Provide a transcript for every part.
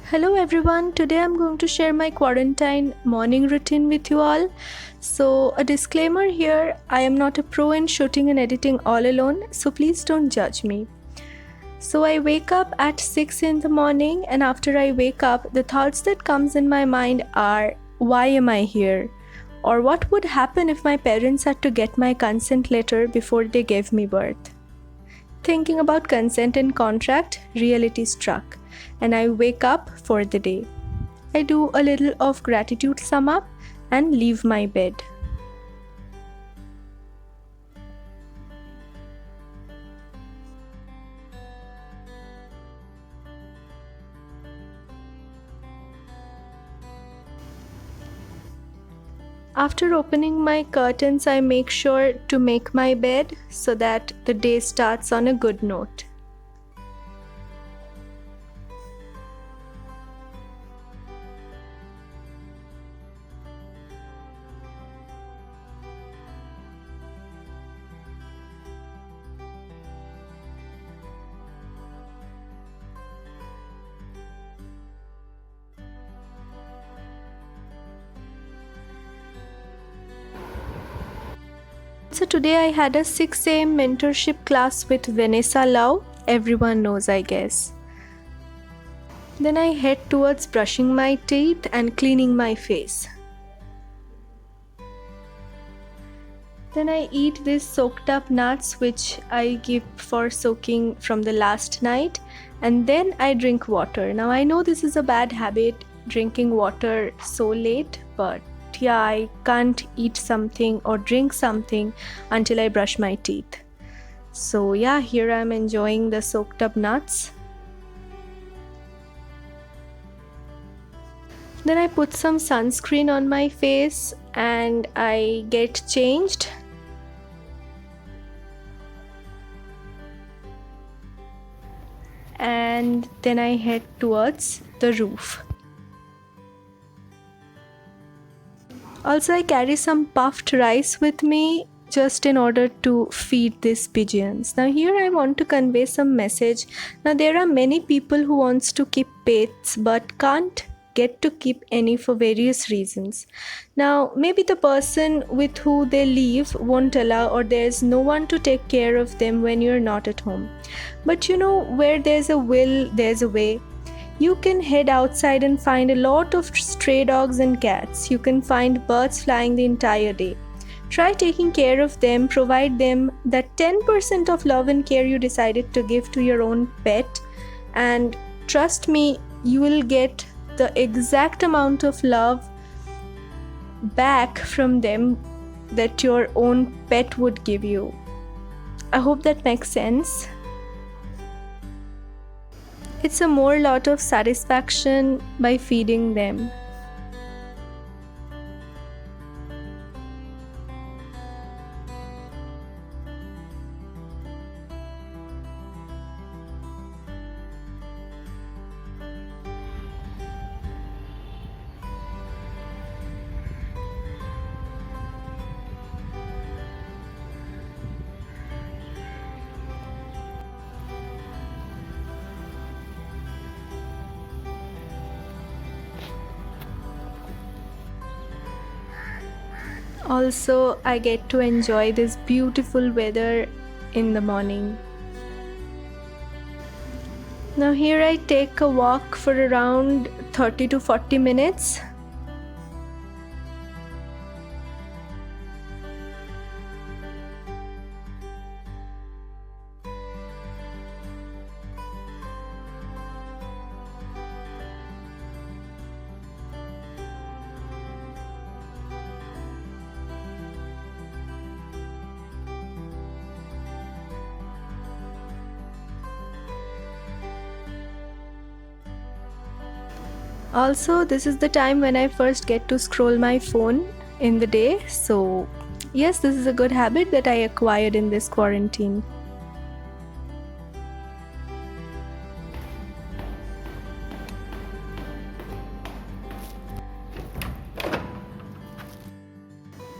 Hello everyone, today I'm going to share my quarantine morning routine with you all. So, a disclaimer here, I am not a pro in shooting and editing all alone, so please don't judge me. So, I wake up at 6 in the morning, and after I wake up, the thoughts that comes in my mind are, why am I here? Or what would happen if my parents had to get my consent letter before they gave me birth? Thinking about consent and contract, reality struck, and I wake up for the day. I do a little of gratitude sum up and leave my bed. After opening my curtains, I make sure to make my bed so that the day starts on a good note. So today I had a 6 a.m. mentorship class with Vanessa Lau. Everyone knows, I guess. Then I head towards brushing my teeth and cleaning my face. Then I eat these soaked up nuts which I keep for soaking from the last night, and then I drink water. Now I know this is a bad habit, drinking water so late, but yeah, I can't eat something or drink something until I brush my teeth. So yeah, here I'm enjoying the soaked up nuts. Then I put some sunscreen on my face and I get changed. And then I head towards the roof. Also, I carry some puffed rice with me just in order to feed these pigeons. Now here I want to convey some message. Now there are many people who wants to keep pets but can't get to keep any for various reasons. Now maybe the person with who they live won't allow, or there's no one to take care of them when you're not at home. But you know, where there's a will, there's a way. You can head outside and find a lot of stray dogs and cats. You can find birds flying the entire day. Try taking care of them, provide them that 10% of love and care you decided to give to your own pet, and trust me, you will get the exact amount of love back from them that your own pet would give you. I hope that makes sense. It's a more lot of satisfaction by feeding them. Also, I get to enjoy this beautiful weather in the morning. Now here I take a walk for around 30 to 40 minutes. Also, this is the time when I first get to scroll my phone in the day. So, yes, this is a good habit that I acquired in this quarantine.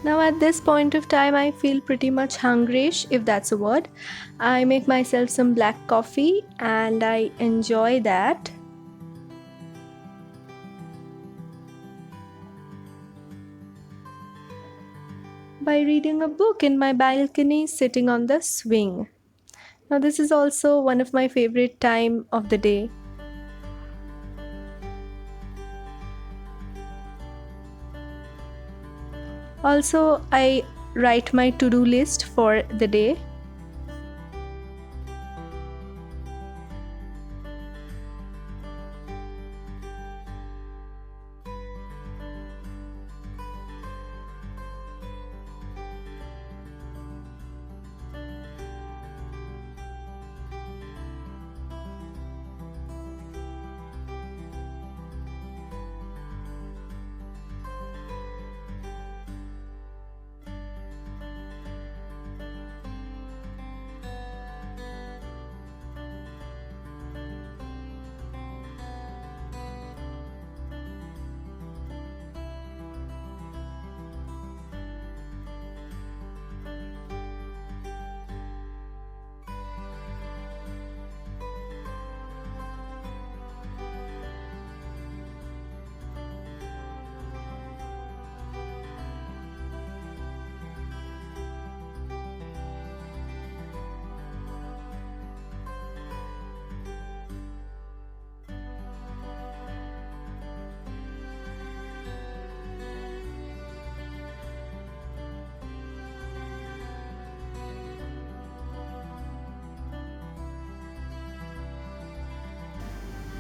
Now at this point of time, I feel pretty much hungry-ish, if that's a word. I make myself some black coffee and I enjoy that. by reading a book in my balcony sitting on the swing. Now this is also one of my favorite time of the day. Also, I write my to-do list for the day.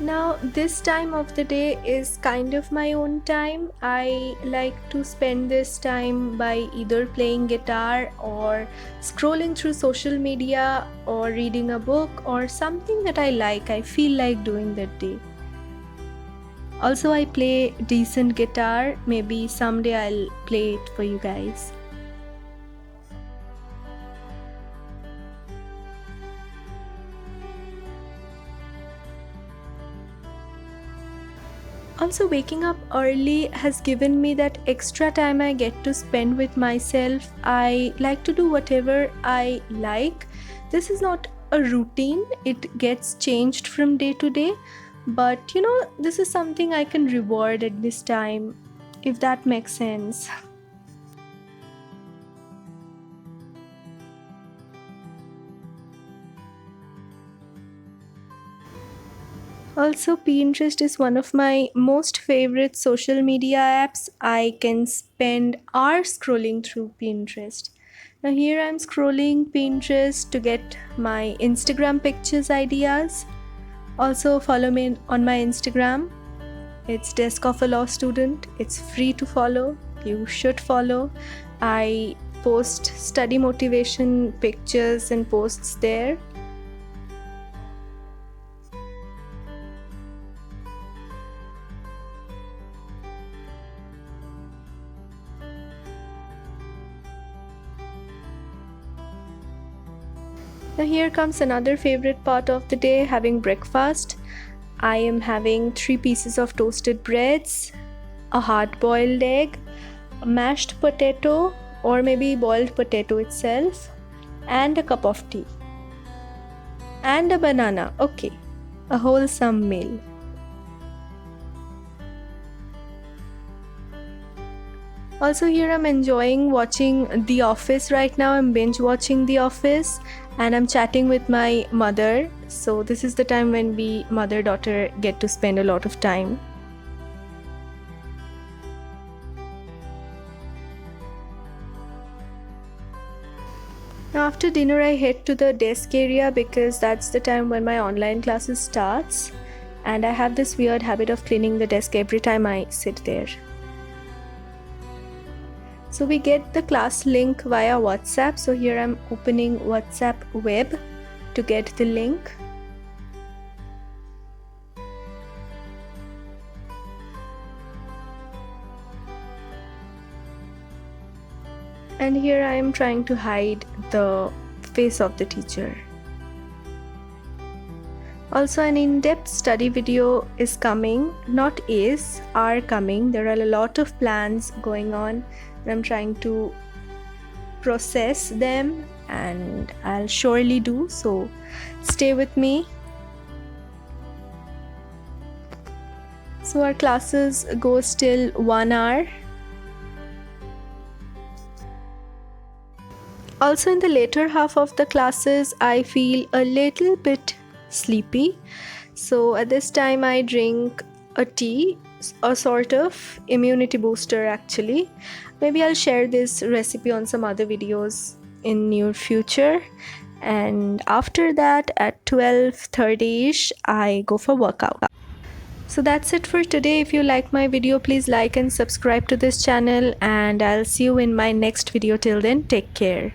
Now, this time of the day is kind of my own time. I like to spend this time by either playing guitar or scrolling through social media or reading a book or something that I feel like doing that day. Also, I play decent guitar. Maybe someday I'll play it for you guys. Also, waking up early has given me that extra time I get to spend with myself. I like to do whatever I like. This is not a routine, it gets changed from day to day. But this is something I can reward at this time, if that makes sense. Also, Pinterest is one of my most favorite social media apps. I can spend hours scrolling through Pinterest. Now, here I'm scrolling Pinterest to get my Instagram pictures ideas. Also, follow me on my Instagram. It's Desk of a Law Student. It's free to follow. You should follow. I post study motivation pictures and posts there. Now here comes another favorite part of the day, having breakfast. I am having 3 pieces of toasted breads, a hard-boiled egg, a mashed potato or maybe boiled potato itself, and a cup of tea. And a banana. Okay, a wholesome meal. Also, here I'm enjoying watching The Office right now. I'm binge watching The Office and I'm chatting with my mother. So this is the time when we mother-daughter get to spend a lot of time. Now after dinner I head to the desk area because that's the time when my online classes starts, and I have this weird habit of cleaning the desk every time I sit there. So we get the class link via WhatsApp. So here I'm opening WhatsApp web to get the link. And here I am trying to hide the face of the teacher. Also, an in-depth study video is coming, are coming. There are a lot of plans going on and I'm trying to process them, and I'll surely do so. Stay with me. So our classes go till 1 hour. Also, in the later half of the classes, I feel a little bit sleepy. So at this time, I drink a tea, a sort of immunity booster actually. Maybe I'll share this recipe on some other videos in near future. And after that, at 12:30ish, I go for workout. So that's it for today. If you like my video, please like and subscribe to this channel, and I'll see you in my next video. Till then, take care.